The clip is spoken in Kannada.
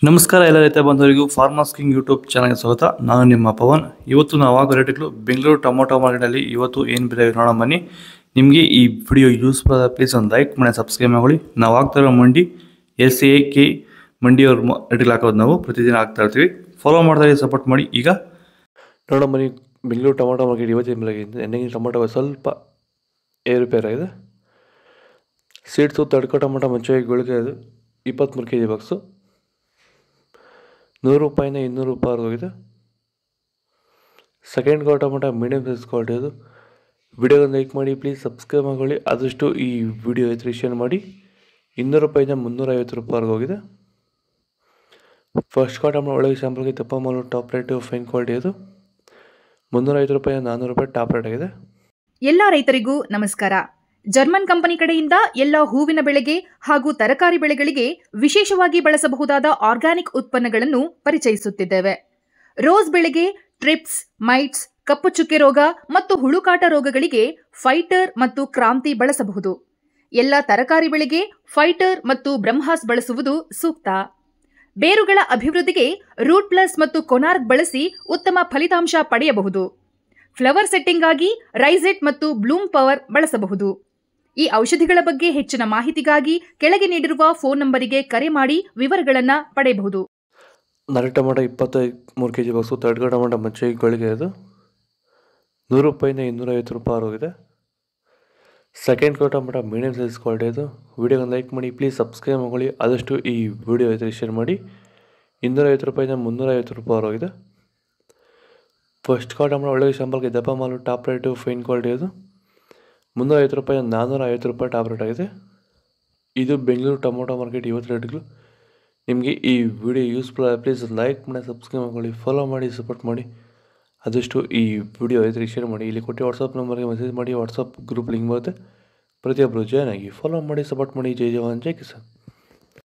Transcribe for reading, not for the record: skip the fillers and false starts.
ನಮಸ್ಕಾರ ಎಲ್ಲ ರೈತ ಬಂಧುವರಿಗೂ ಫಾರ್ಮರ್ಸ್ ಕಿಂಗ್ ಯೂಟ್ಯೂಬ್ ಚಾನಲ್ಗೆ ಸ್ವಾಗತ. ನಾನು ನಿಮ್ಮ ಪವನ್. ಇವತ್ತು ನಾವು ಆಗೋ ರೇಟ್ಗಳು ಬೆಂಗಳೂರು ಟೊಮೊಟೊ ಮಾರ್ಕೆಟಲ್ಲಿ ಇವತ್ತು ಏನು ಬೆಲೆ ನೋಡೋಣ ಬನ್ನಿ. ನಿಮಗೆ ಈ ವಿಡಿಯೋ ಯೂಸ್ಫುಲ್ ಆದ ಪ್ಲೀಸ್ ಒಂದು ಲೈಕ್ ಮಾಡಿ ಸಬ್ಸ್ಕ್ರೈಬ್ ಮಾಡಿ. ನಾವು ಆಗ್ತಾರೋ ಮಂಡಿ SAK ಮಂಡಿಯವ್ರ ರೇಟ್ಗಳು ಹಾಕೋದು ನಾವು ಪ್ರತಿದಿನ ಆಗ್ತಾ ಇರ್ತೀವಿ. ಫಾಲೋ ಮಾಡ್ತಾ ಸಪೋರ್ಟ್ ಮಾಡಿ. ಈಗ ನೋಡೋಣ ಬನ್ನಿ, ಬೆಂಗಳೂರು ಟೊಮೊಟೊ ಮಾರ್ಕೆಟ್ ಇವತ್ತಿನ ಬೆಲೆಗಿಂತ ಎಣ್ಣೆಗಿನ ಟೊಮೊಟೊ ಸ್ವಲ್ಪ ಏರುಪೇರಾಗಿದೆ. ಸೀಡ್ಸು ತಡ್ಕೋ ಟೊಮೊಟೊ ಮುಂಚೆಗೆ ಗುಳಿಗೆ 23 kg ಬಾಕ್ಸು 100 ರೂಪಾಯಿಂದ 200 ರೂಪಾಯಿವರೆಗೂ ಹೋಗಿದೆ. Second quality tomato medium size quality ಅದು. ವಿಡಿಯೋಗೊಂದು ಲೈಕ್ ಮಾಡಿ, ಪ್ಲೀಸ್ ಸಬ್ಸ್ಕ್ರೈಬ್ ಮಾಡ್ಕೊಳ್ಳಿ. ಆದಷ್ಟು ಈ ವಿಡಿಯೋ ಶೇರ್ ಮಾಡಿ. 200 ರೂಪಾಯಿಂದ 350 ರೂಪಾಯಿವರೆಗೂ ಹೋಗಿದೆ. ಫಸ್ಟ್ ಕ್ವಾಲಿಟಿ ಟೊಮೊಟೊ ಒಳಗೆ ಶಾಂಪಲ್ಗೆ ದಪ್ಪ ಮಾಲು ಟಾಪ್ ರೇಟು ಫೈನ್ ಕ್ವಾಲಿಟಿ ಅದು. 350 ರೂಪಾಯಿಂದ 400 ರೂಪಾಯಿ ಟಾಪ್ ರೇಟ್ ಆಗಿದೆ. ಎಲ್ಲ ರೈತರಿಗೂ ನಮಸ್ಕಾರ. ಜರ್ಮನ್ ಕಂಪನಿ ಕಡೆಯಿಂದ ಎಲ್ಲ ಹೂವಿನ ಬೆಳೆಗೆ ಹಾಗೂ ತರಕಾರಿ ಬೆಳೆಗಳಿಗೆ ವಿಶೇಷವಾಗಿ ಬಳಸಬಹುದಾದ ಆರ್ಗ್ಯಾನಿಕ್ ಉತ್ಪನ್ನಗಳನ್ನು ಪರಿಚಯಿಸುತ್ತಿದ್ದೇವೆ. ರೋಸ್ ಬೆಳೆಗೆ ಟ್ರಿಪ್ಸ್, ಮೈಟ್ಸ್, ಕಪ್ಪು ಚುಕ್ಕೆ ರೋಗ ಮತ್ತು ಹುಳುಕಾಟ ರೋಗಗಳಿಗೆ ಫೈಟರ್ ಮತ್ತು ಕ್ರಾಂತಿ ಬಳಸಬಹುದು. ಎಲ್ಲ ತರಕಾರಿ ಬೆಳೆಗೆ ಫೈಟರ್ ಮತ್ತು ಬ್ರಹ್ಮಾಸ್ ಬಳಸುವುದು ಸೂಕ್ತ. ಬೇರುಗಳ ಅಭಿವೃದ್ಧಿಗೆ ರೂಟ್ ಪ್ಲಸ್ ಮತ್ತು ಕೊನಾರ್ಕ್ ಬಳಸಿ ಉತ್ತಮ ಫಲಿತಾಂಶ ಪಡೆಯಬಹುದು. ಫ್ಲವರ್ ಸೆಟ್ಟಿಂಗ್ ಆಗಿ ರೈಸೆಟ್ ಮತ್ತು ಬ್ಲೂಮ್ ಪವರ್ ಬಳಸಬಹುದು. ಈ ಔಷಧಿಗಳ ಬಗ್ಗೆ ಹೆಚ್ಚಿನ ಮಾಹಿತಿಗಾಗಿ ಕೆಳಗೆ ನೀಡಿರುವ ಫೋನ್ ನಂಬರಿಗೆ ಕರೆ ಮಾಡಿ ವಿವರಗಳನ್ನು ಪಡೆಯಬಹುದು. ನಾಟಿ ಟೊಮೊಟೊ 23 kg ಬಾಕ್ಸು ತಡ್ಕೋ ಟೊಮೊಟೊ ಮಚ್ಚೆಗಳಿಗೆ ಅದು 100 ರೂಪಾಯಿಂದ 250 ರೂಪಾಯಿ ಹೋಗಿದೆ. Second quality tomato medium size quality ಅದು. ವಿಡಿಯೋಗೊಂದು ಲೈಕ್ ಮಾಡಿ, ಪ್ಲೀಸ್ ಸಬ್ಸ್ಕ್ರೈಬ್ ಮಾಡ್ಕೊಳ್ಳಿ. ಆದಷ್ಟು ಈ ವಿಡಿಯೋ ಶೇರ್ ಮಾಡಿ. 250 ರೂಪಾಯಿಂದ 350 ರೂಪಾಯಿ ಹೋಗಿದೆ. ಫಸ್ಟ್ ಕ್ವಾಲಿಟಿ ಟೊಮೊಟೊ ಒಳ್ಳೆಯ ಶಾಂಪಲ್ಗೆ ದಪ್ಪ ಮಾಲು ಟಾಪ್ ರೇಟು ಫೈನ್ ಕ್ವಾಲಿಟಿ ಅದು. 350 ರೂಪಾಯಿಂದ 450 ರೂಪಾಯಿ ಟಾಪ್ ರೇಟ್ ಆಗಿದೆ. ಇದು ಬೆಂಗಳೂರು ಟೊಮೊಟೊ ಮಾರ್ಕೆಟ್ ಇವತ್ತು ರೇಟ್ಗಳು. ನಿಮಗೆ ಈ ವಿಡಿಯೋ ಯೂಸ್ಫುಲ್ ಆಗಿ ಪ್ಲೀಸ್ ಲೈಕ್ ಮಾಡಿ, ಸಬ್ಸ್ಕ್ರೈಬ್ ಮಾಡ್ಕೊಳ್ಳಿ, ಫಾಲೋ ಮಾಡಿ, ಸಪೋರ್ಟ್ ಮಾಡಿ. ಆದಷ್ಟು ಈ ವಿಡಿಯೋ ಶೇರ್ ಮಾಡಿ. ಇಲ್ಲಿ ಕೊಟ್ಟು ವಾಟ್ಸಪ್ ನಂಬರ್ಗೆ ಮೆಸೇಜ್ ಮಾಡಿ. ವಾಟ್ಸಪ್ ಗ್ರೂಪ್ ಲಿಂಕ್ ಬರುತ್ತೆ. ಪ್ರತಿಯೊಬ್ಬರು ಜಾಯ್ನ್ ಆಗಿ ಫಾಲೋ ಮಾಡಿ, ಸಪೋರ್ಟ್ ಮಾಡಿ. ಜೈ ಜವಾನ್, ಜೈ ಕಿಸಾನ್.